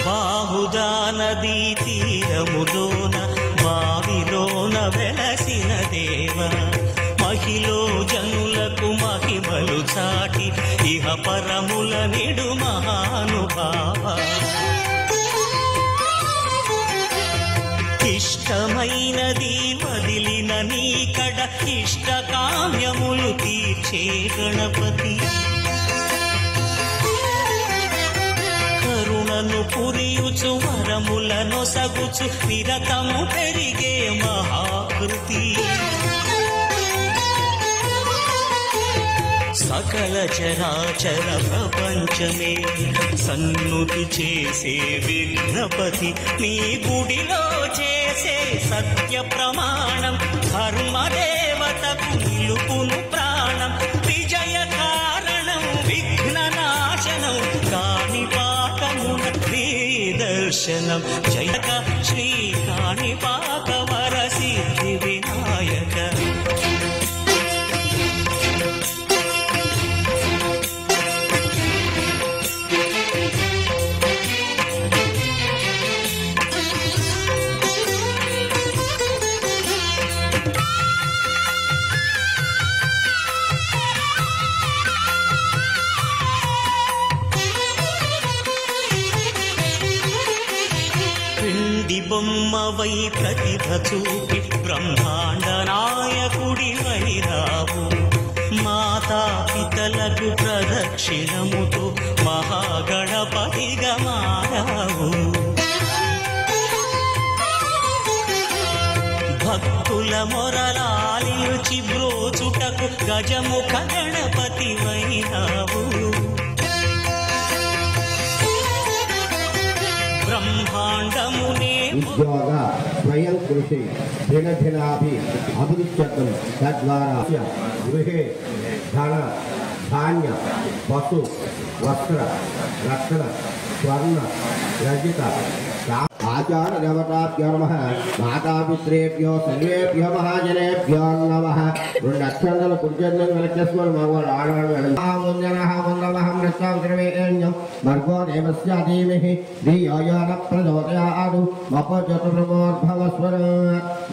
బాహుదా నదీ తీరములోన బావిలోన వెలసిన దేవ మహిలో జనులకు మహిమలు చాటి ఇహ పరముల నిడు మహానుభావ ఇష్టమైనది వదిలిన నీకడ ఇష్ట కామ్యములు తీర్చే గణపతి కరుణను పురియుచు వరములను సగుచు విరతము పెరిగే మహాకృతి సకల చరాచర ప్రపంచమే సన్నుతి చేసే విఘ్నపతి నీ గుడిలో చేసే సత్య ప్రమాణం ధర్మదేవతకు నిలుపును ప్రాణం విజయ కారణం విఘ్న నాశనం కాణిపాకమున నీ దర్శనం జయక శ్రీ కాణిపాక వర సిద్ధి వినాయక బొమ్మవై ప్రతిభ చూపి బ్రహ్మాండ నాయకుడివై రావు మాతా పితలకు ప్రదక్షిణముతో మహాగణపతిగా మారావు భక్తుల మొరలాలించి బ్రోచుటకు గజముఖ గణపతివై రావు उद्योग स्वयं कृषि दिनदिनापि अभिवृद्ध्यर्थं तद्वारा गृहे धन धान्य वस्तु वस्त्र रत्न स्वर्ण रजित आचार देवताभ्यो नमः मातापितृभ्यो सर्वेभ्यो महाजनेभ्यो नमः नक्षत्र कुर्जन्नं वेलकस्वर मगोल आडवाड आमोन्यनः वन्दमहं नृत्यं द्रवेण्यं भर्गो देवस्य धीमहि धियो यो न प्रचोदयात् मपचतुर्भवस्वर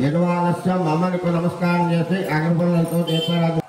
यजमानस्य मम नमस्कारं जैसे अग्रपणतो देवरा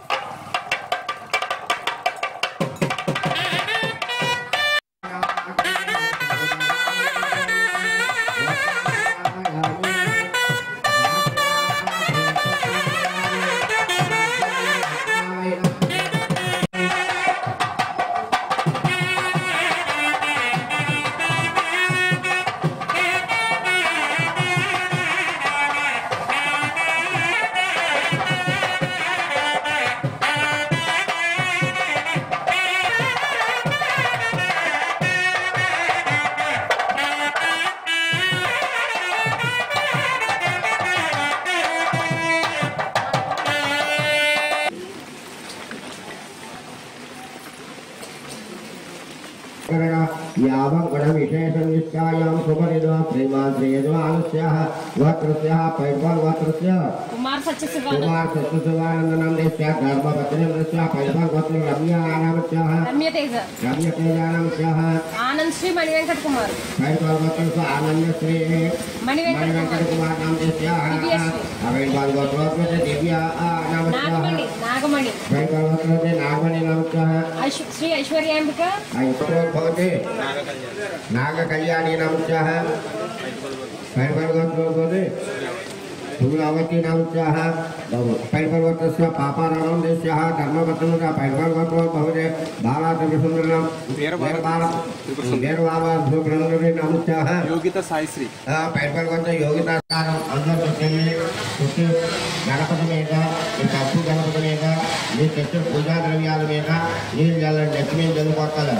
यावं गणविशेषं निष्कायां सुपरिदो श्रीमान श्रीयजमानस्यः वक्रस्यः पैपल वक्रस्य कुमार सच्चिदानंदनं देस्य धर्मपत्नीस्य पैपल वक्र रम्यानामस्यः रम्यतेजानामस्यः आनंद श्री मणिवेंकट कुमार पैपल वक्रस्य आनंद श्री मणिवेंकट कुमार नाम देस्य पैपल वक्रस्य दिव्या नामस्यः नागमणि पैपल वक्रस्य नागमणि नामस्यः श्री ऐश्वर्यांबिका भवते नाग कल्याणी नामस्यः पैपलवत्रोपदे फूलावती नामस्यः पैपलवत्रस्य पापारामं देस्यः धर्मपत्नस्य पैपलवत्रो भवते बालात्रिपुरसुन्दरं वेरवामधुग्रन्दरी नामस्यः योगिता साईश्री पैपलवत्र योगिता अंधकृत्य गणपति में कपूर गणपति में ये कैसे पूजा द्रव्याल में नील जल लक्ष्मी जल बोतल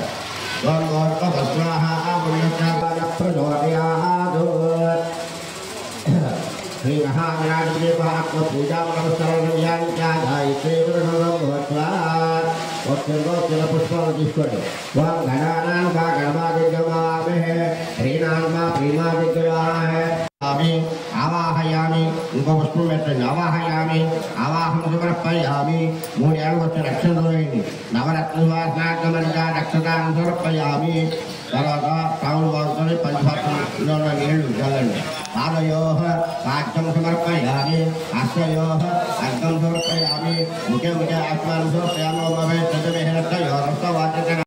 श्री महाविराट पूजा आवाहयामि ఇంకో పుష్పం పెట్టండి. ఆవాహయామి, ఆవాహం సమర్పయామి. 3 ఏళ్ళు వచ్చే నక్షత్రం వేయండి. నవరత్న సువాసనాగమనిగా నక్షత్రాన్ని సమర్పయామి. తర్వాత రాములు బాగుతో పంచభాషలో నీళ్లు చల్లండి. పాదయోః పాఠ్యం సమర్పయామి, హస్తయోః అర్థం సమర్పయామి, ముఖే ముఖే ఆత్మానం సమర్పయామి. భవే తదవేహనయోరస్తవాచక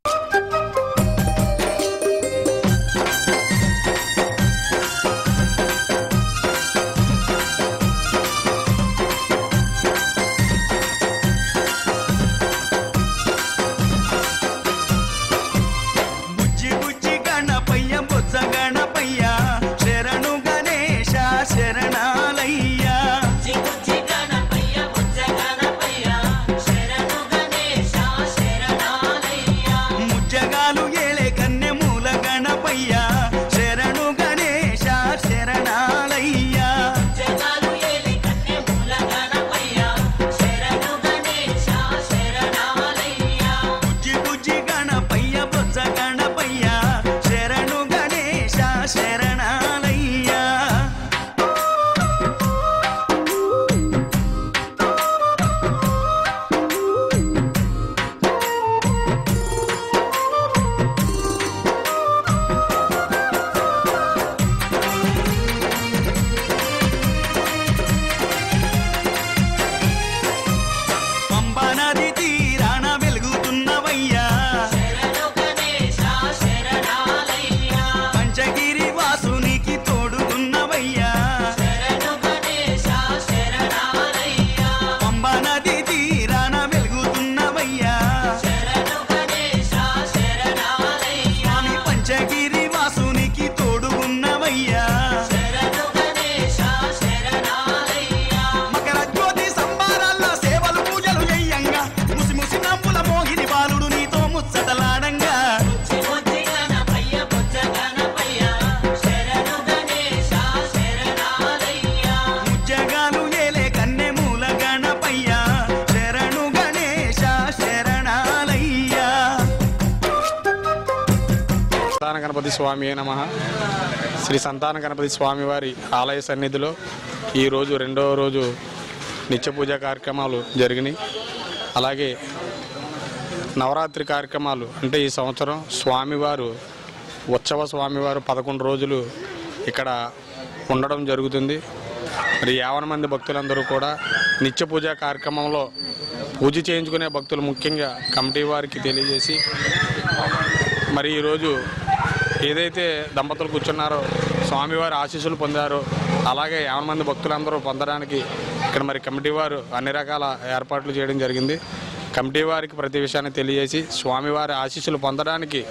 గణపతి స్వామి నమః. శ్రీ సంతాన గణపతి స్వామి వారి ఆలయ సన్నిధిలో ఈరోజు 2వ రోజు నిత్య పూజా కార్యక్రమాలు జరిగినాయి. అలాగే నవరాత్రి కార్యక్రమాలు అంటే ఈ సంవత్సరం స్వామివారు ఉత్సవ స్వామివారు 11 రోజులు ఇక్కడ ఉండడం జరుగుతుంది. మరి 50 మంది భక్తులందరూ కూడా నిత్య పూజా కార్యక్రమంలో పూజ చేయించుకునే భక్తులు ముఖ్యంగా కమిటీ వారికి తెలియజేసి మరి ఈరోజు ఏదైతే దంపతులు కూర్చున్నారో స్వామివారి ఆశీస్సులు పొందారో అలాగే 50 మంది భక్తులందరూ పొందడానికి ఇక్కడ మరి కమిటీ వారు అన్ని రకాల ఏర్పాట్లు చేయడం జరిగింది. కమిటీ వారికి ప్రతి విషయాన్ని తెలియజేసి స్వామివారి ఆశీస్సులు పొందడానికి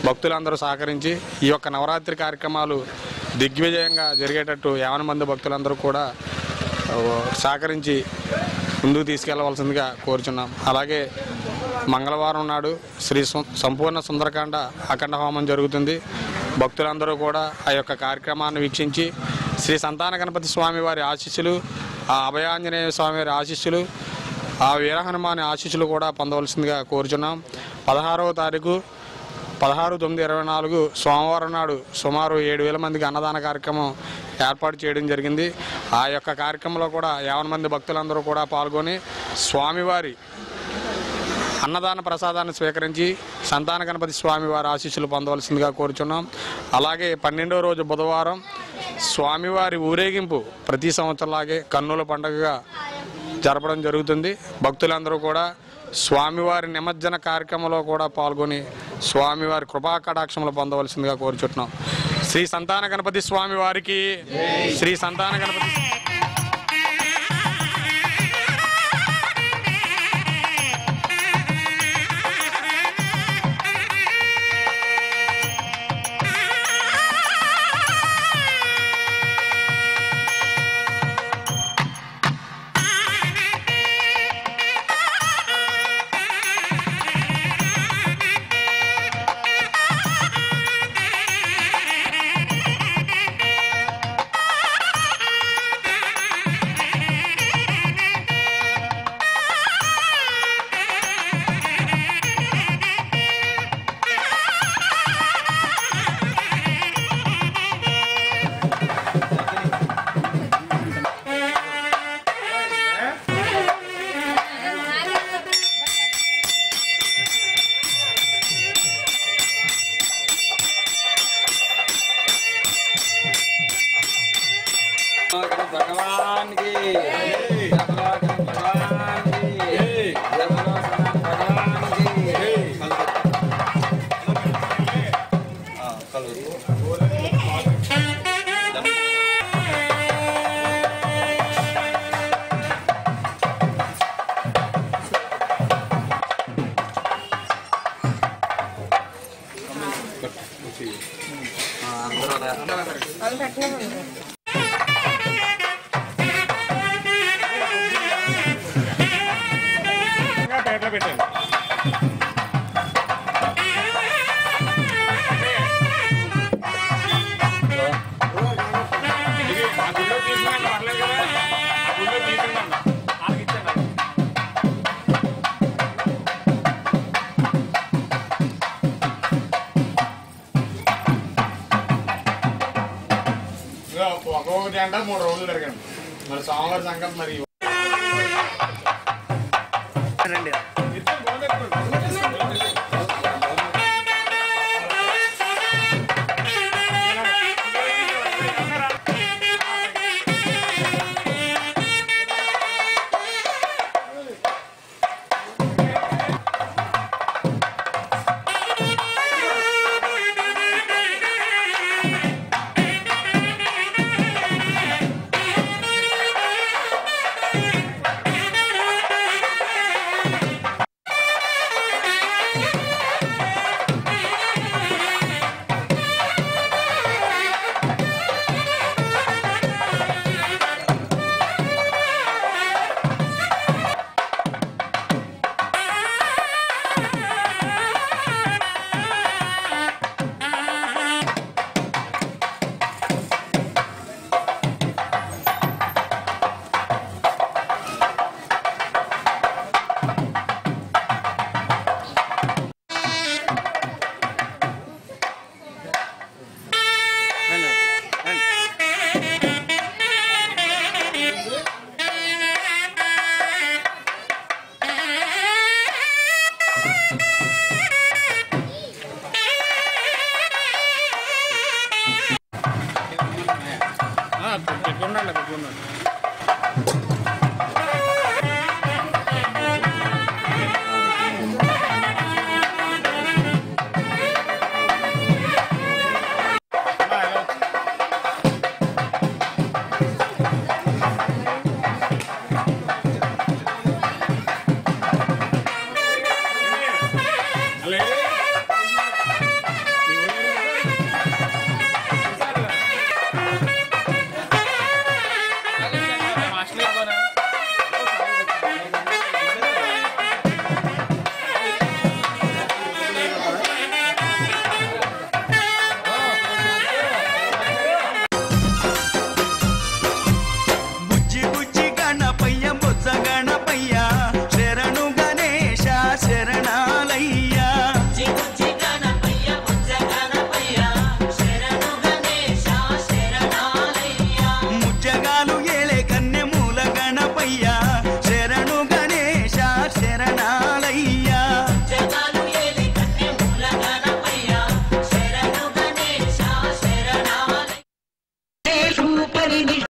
భక్తులందరూ సహకరించి ఈ యొక్క నవరాత్రి కార్యక్రమాలు దిగ్విజయంగా జరిగేటట్టు 50 మంది భక్తులందరూ కూడా సహకరించి ముందుకు తీసుకెళ్లవలసిందిగా కోరుచున్నాం. అలాగే మంగళవారం నాడు శ్రీ సంపూర్ణ సుందరకాండ అఖండ హోమం జరుగుతుంది. భక్తులందరూ కూడా ఆ యొక్క కార్యక్రమాన్ని వీక్షించి శ్రీ సంతాన గణపతి స్వామి వారి ఆశీస్సులు, ఆ అభయాంజనేయ స్వామి వారి ఆశీస్సులు, ఆ వీరహనుమాని ఆశీస్సులు కూడా పొందవలసిందిగా కోరుచున్నాం. 16వ తారీఖు 16/9/24 సోమవారం నాడు సుమారు 7,000 మందికి అన్నదాన కార్యక్రమం ఏర్పాటు చేయడం జరిగింది. ఆ యొక్క కార్యక్రమంలో కూడా 50 మంది భక్తులందరూ కూడా పాల్గొని స్వామివారి అన్నదాన ప్రసాదాన్ని స్వీకరించి సంతాన గణపతి స్వామి వారి ఆశీస్సులు పొందవలసిందిగా కోరుచున్నాం. అలాగే 12వ రోజు బుధవారం స్వామివారి ఊరేగింపు ప్రతి సంవత్సరంలాగే కన్నుల పండుగగా జరపడం జరుగుతుంది. భక్తులందరూ కూడా స్వామివారి నిమజ్జన కార్యక్రమంలో కూడా పాల్గొని స్వామివారి కృపా కటాక్షములు పొందవలసిందిగా కోరుచున్నాం. శ్రీ సంతాన గణపతి స్వామి వారికి, శ్రీ సంతాన గణపతి भगवान की भगवान की भगवान ఒక్కొక్కటి అంట 3 రోజులు జరగండి మరి సోమవారం సంకల్పం మరి పెట్టుకున్నాను